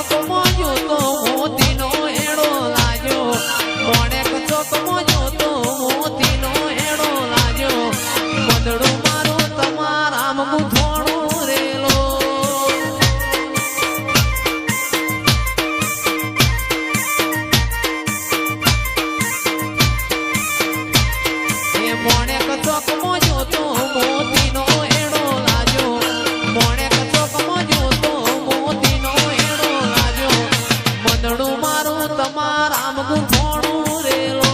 ચોકમાં જોતો મોતીનો એડો લાગ્યો મોણેક ચોકમાં જોતો મોતીનો એડો લાગ્યો મંદડું મારું તમારા ગુંથોણું રેલો એ મોણેક ચોકમાં જોતો મોતીનો એડો લાગ્યો મોણેક ચોકમાં જોતો મોતીનો એડો લાગ્યો મંદડું મારું તમારા ગુંથોણું રેલો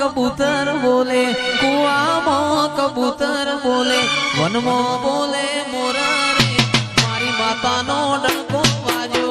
कबूतर बोले कुआं कबूतर बोले वन में बोले मोरारी मारी माता नो डंको वाजो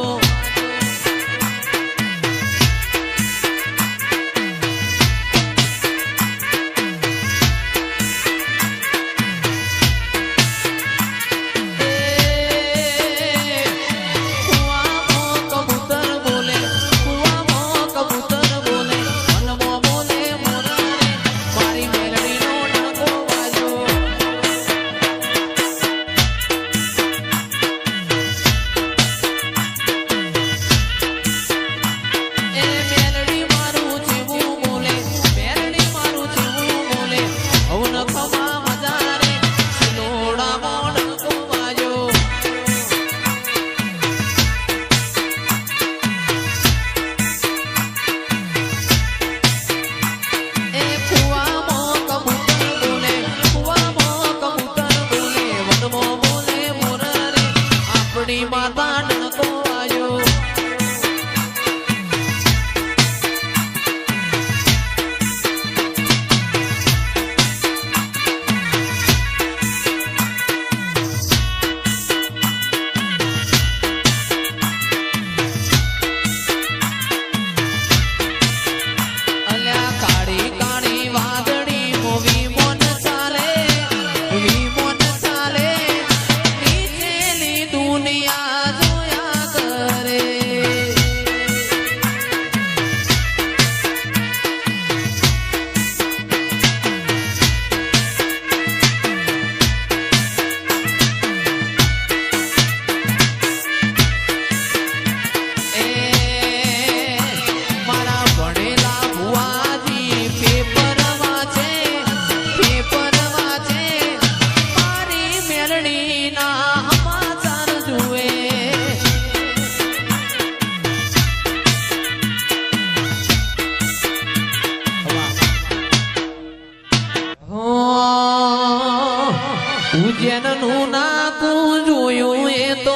ઉજ્જૈનનું નાકું જોયું એ તો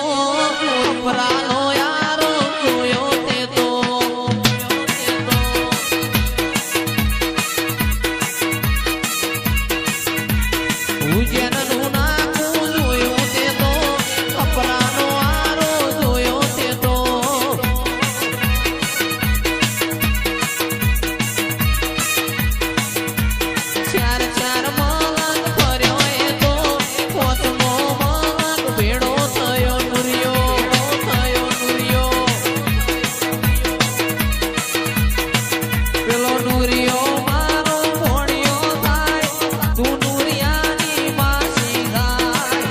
અપરાનો યારો જોયો તે તો ઉજ્જૈનનું નાકું જોયું તે તો અપરાનો યારો જોયો તે તો ચાર ચાર મલંગ ફર્યો એ તો ભેડો થયો નુરિયો પેલો નુરિયો મારો ભોણિયો થાય તું નુરિયાની માસી થાય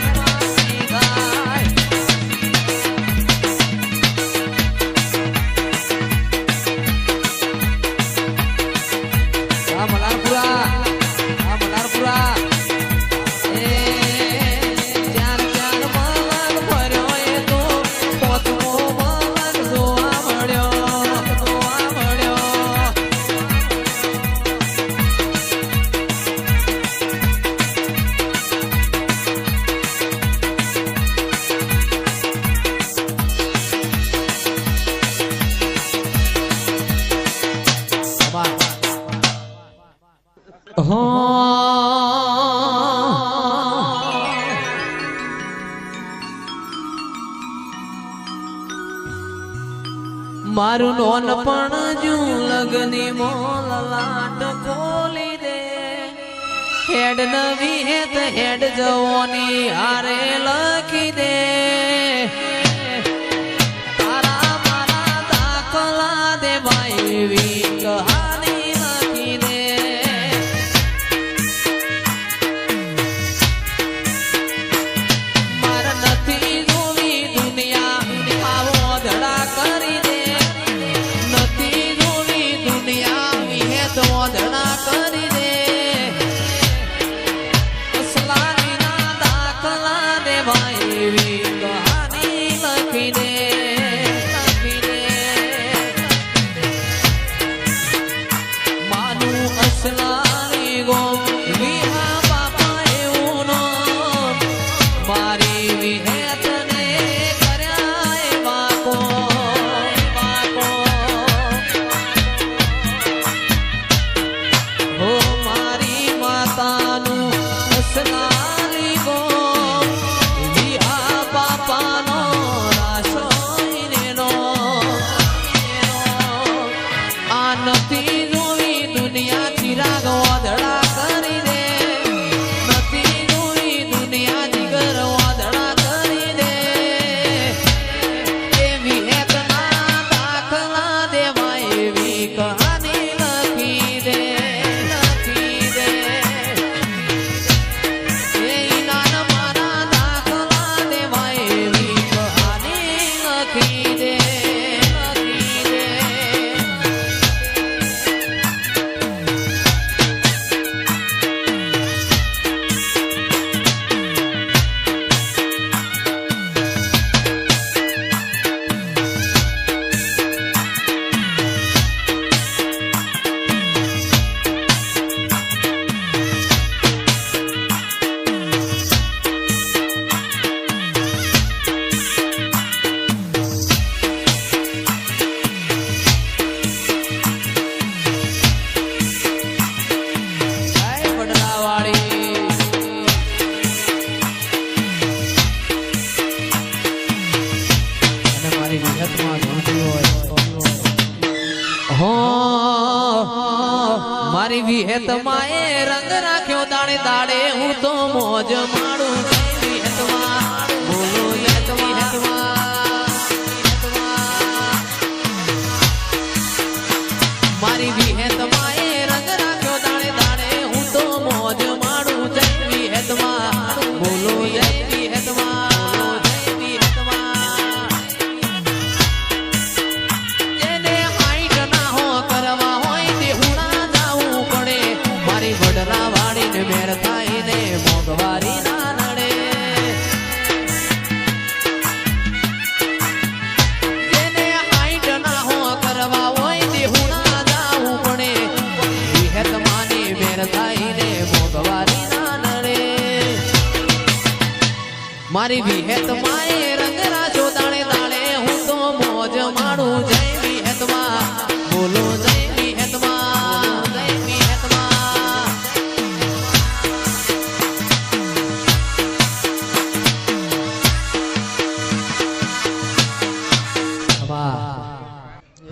આ મલારપુરા મારું નોનપણ જુ લગની મોલલાટ ખોલી દે હેડ નવી હેત હેડ જવાની હારે લખી દે તારા મારા દાખલા દે મારી વિહેત માએ રંગ રાખ્યો દાડે દાડે હું તો મોજ માડું વિહેતમાં બોલો વિહેતમાં મારી વિહેત માએ રંગ રાખ્યો દાડે દાડે હું તો મોજ માડું જય વિહેતમાં બોલો જય વિહેતમાં જય વિહેતમાં જેને હાઈટ ના હો કરવા હોય દેહુણા જાવું પડે મારી વડરા વાળીને મેર થાય ને મોગવારી ના નડે જેને હાઈટ ના હો કરવા હોય દેહુણા જાવું પડે વિહેત માની મેર થાય ને મોગવારી ના નડે મારી વિહેત માએ રંગ રાખ્યો દાડે દાડે હું તો મોજ માડું જય વિહેતમાં બોલો જય વિહેતમાં જય વિહેતમાં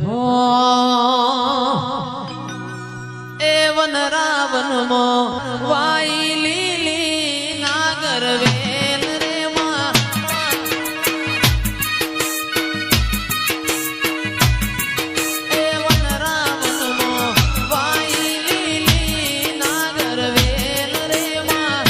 હો એ વન રાવન મો વાઈ લીલી નાગર વેલ રે માં એ વન રાવન મો વાઈ લીલી નાગર વેલ રે માં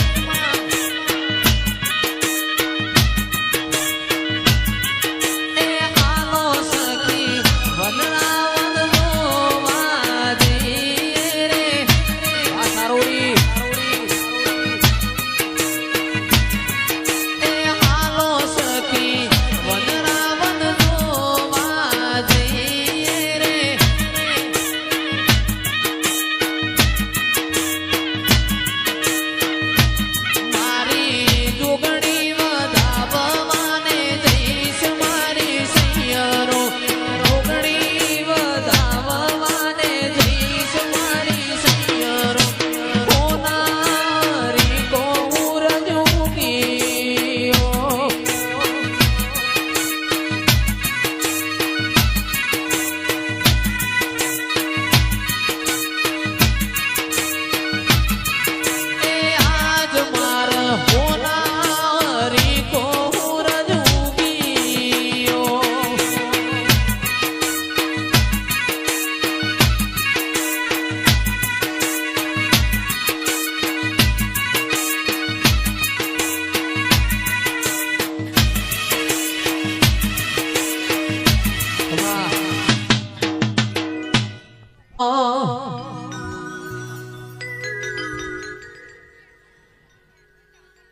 એ આલો સખી વન રાવન જોવા જઈએ રે આ સારોડી એ આલો સખી વન રાવન જોવા જઈએ રે મારી જોગણી વધાવવાને જઈશ મારી સૈયરો જોગણી વધાવવાને જઈશ મારી સૈયરો હોનારી કોર જોગીઓ એ આજ માર હોનારી કોર જોગીઓ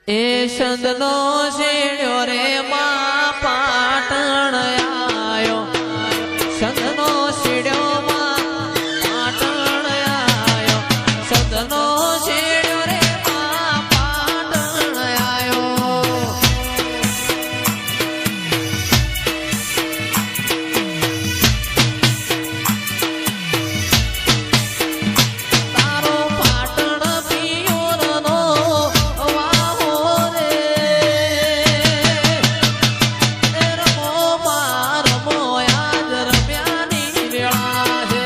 એ સંદનો શેડ્યો રે માં પાટણ આયો સંદનો શેડ્યો માં પાટણ આયો સંદનો શેડ્યો રે માં પાટણ આયો તારો પાટણ પિયોરનો વાહો રે એ રમો માં રમો આજ રમ્યાની વેળા છે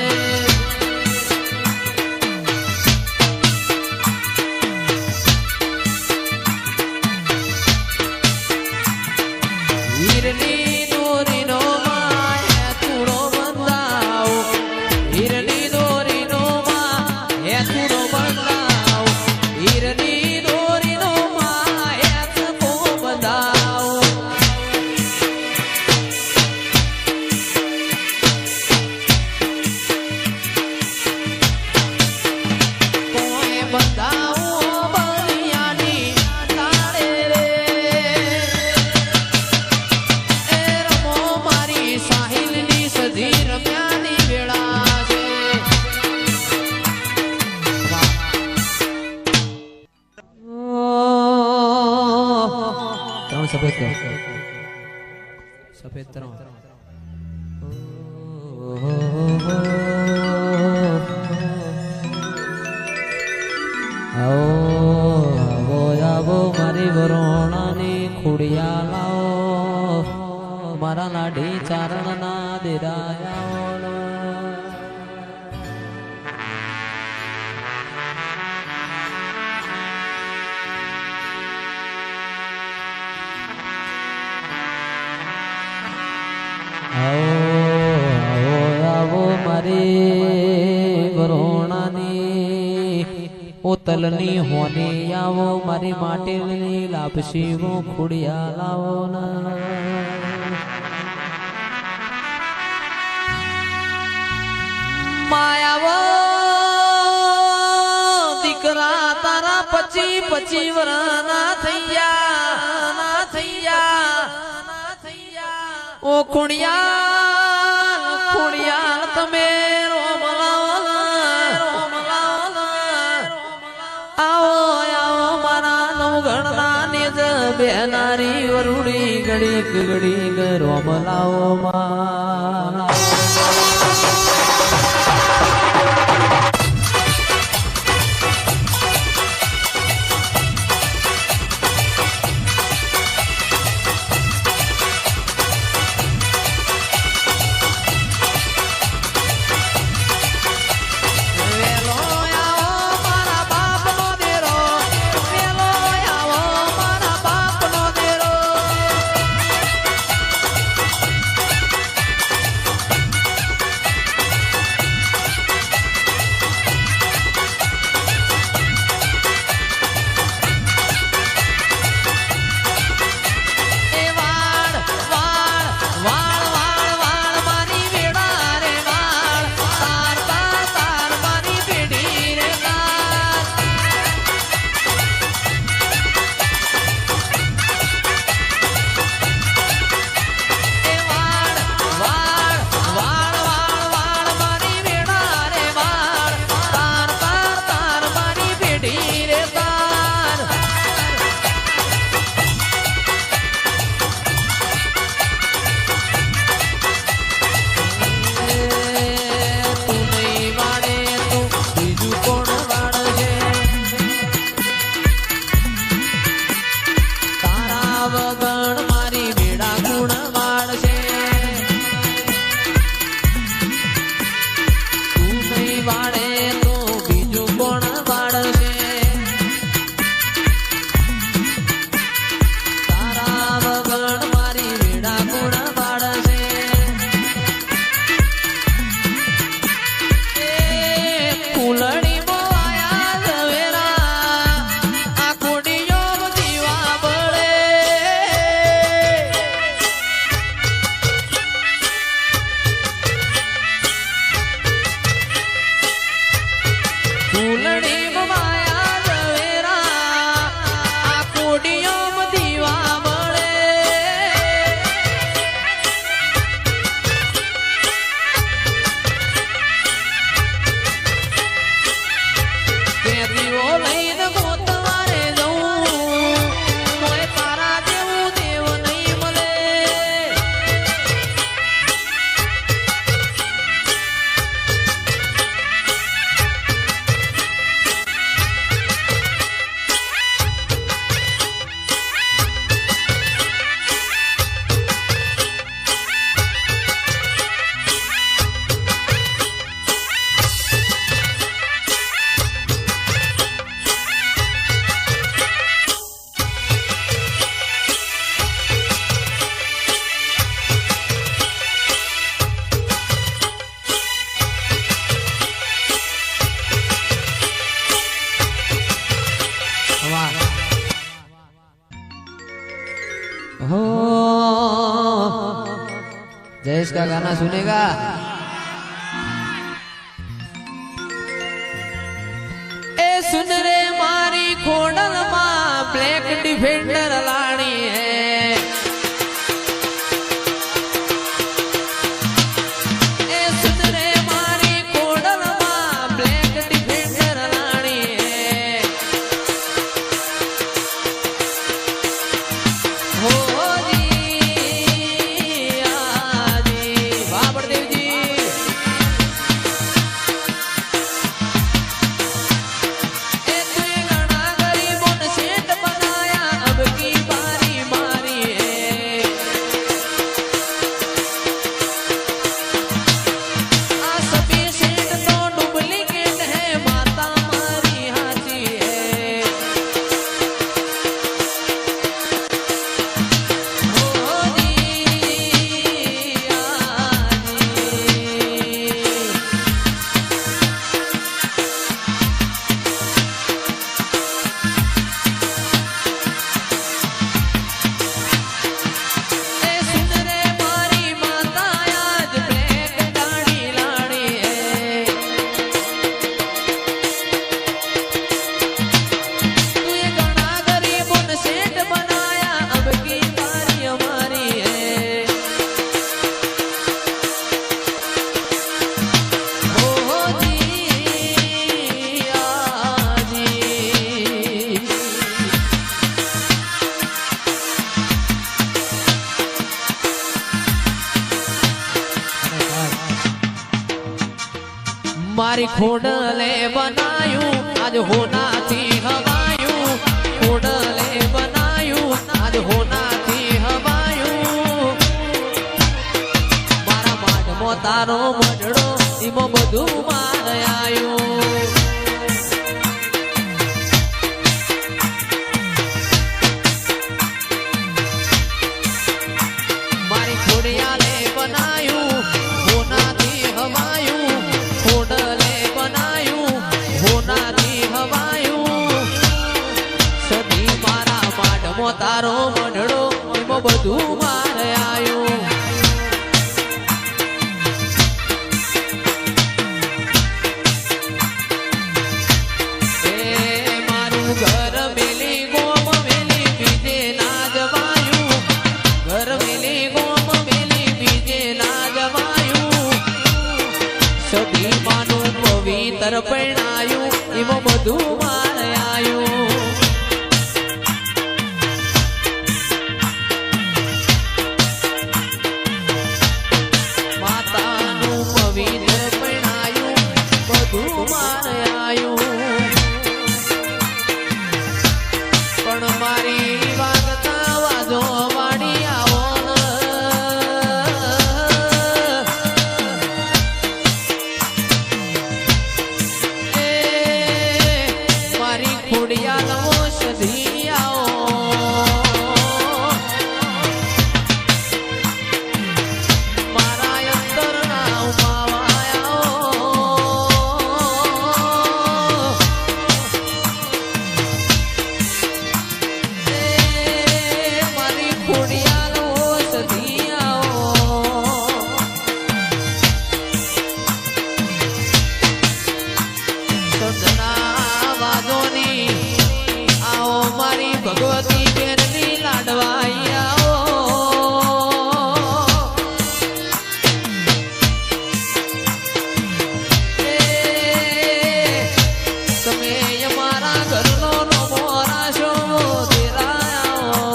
હીરની દોરીનો માં હેતુડો બંધાવો હીરની દોરીનો માં હેતુડો બંધાવો હીરની દોરીનો માં હેતુડો બંધાવો કોઈ બંધાવો બલિયાની તાળે રે એ રમો મારી સાહિલની સધી રમ્યાની વેળા છે ત્રણ સફેદ ત્રણ આવો આવો મારી વરોણાની ખુડિયા લાવો મારા લાડી ચારણના દેરાયા આવો આવો મારી વરોણાની ઓતલની હોની આવો મારી માટેની લાપસી વો ખુડિયા લાવો ના માયાવો દીકરા તારા 25 વરના થઈ ઓ ખુણિયા તમે આવો મારા નવગણના નિજ બેનારી વરુડી ઘડી રોમ લાવો માં जयेश का गाना सुनेगा ए सुन रे मारी खोडल मां ब्लैक डिफेंडर लानी है ए सुन रे मारी खोडल मां ब्लैक डिफेंडर लानी है हो की મારી ખોડલે બનાયું આજ હોનાથી હવાયું ખોડલે બનાયું આજ હોનાથી હવાયું મારા માઢમાં તારો મઢડો એમાં બધું મારે આયું મારી ખોડિયાલે બનાયું હોનાથી હવાયું ખોડલે બનાયું હોનાથી હવાયું સદી મારા માઢમાં તારો મઢડો એમાં બધું મારે આયું એ મારું ઘર મેલી ગોમ મેલી બીજે ના જવાયું ઘર મેલી ગોમ મેલી બીજે ના જવાયું સદી માનું પવિત્ર પરણાયું એમાં બધું મારે આયું માતાનું પવિત્ર પરણાયું બધું મારે આયું પણ મારી વાગતા વાજો વાડી આવો ને. એ મારી ખોડિયાલો સધી આવો મારા અંતરના ઉમાવાયા મારી ખોડિયાલો સધી આવો સંતના વાદોની આવો મારી ભગવતી બેનની લાડવાઈ આવો એ તમે અમારા ઘરનો નમો રાશો દેરાયો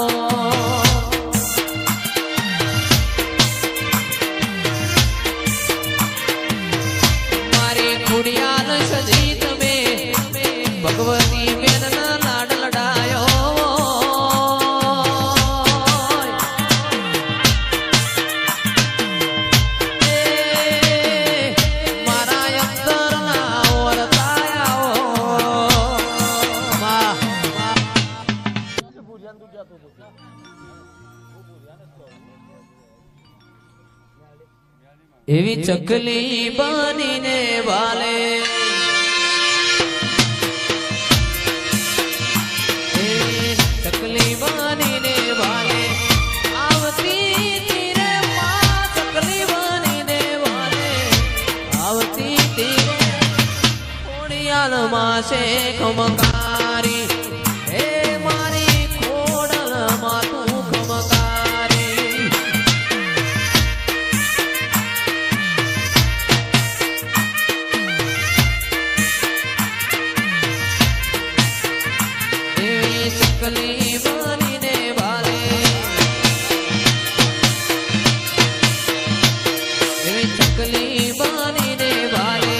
મારી ખોડિયાલ સજી તમે ભગવતી બેનના લાડ લડાયો એ મારા અંતરના વર્તાયો માં એવી ચકલી બનીને વાલે ચકલી બનીને વાલે આવતી તીરે માં ચકલી બનીને વાલે આવતી તીરે ખોડિયાલ માં છે ખમકારી હે મારી ખોડલ માં તું ખમકારી એવી ચકલી બનીને વાલે એવી ચકલી બનીને વાલે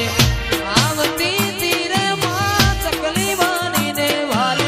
આવતી તીરે માં ચકલી બનીને વાલે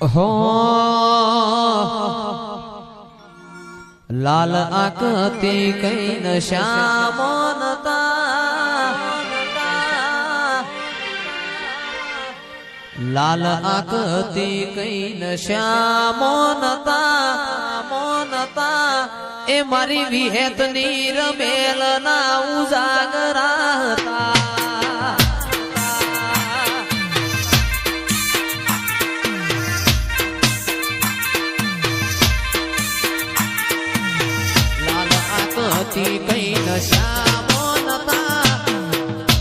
હો લાલ આંખથી કઈ નશામોનતા લાલ આંખથી કઈ નશામોનતા એ મારી વિહેતની રમેલ ના ઉજાગરા હતા કઈ નશામોનતા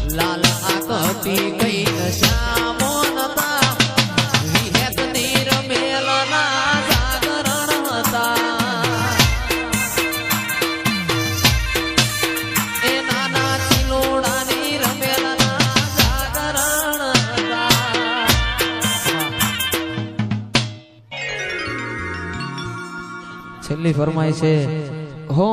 લાલ આંખથી કઈ નશામોનતા વિહેતની રમેલના જાગરણ હતા એ નાના ચિલોડાની રમેલના જાગરણ હતા છેલ્લી ફરમાઈ છે હો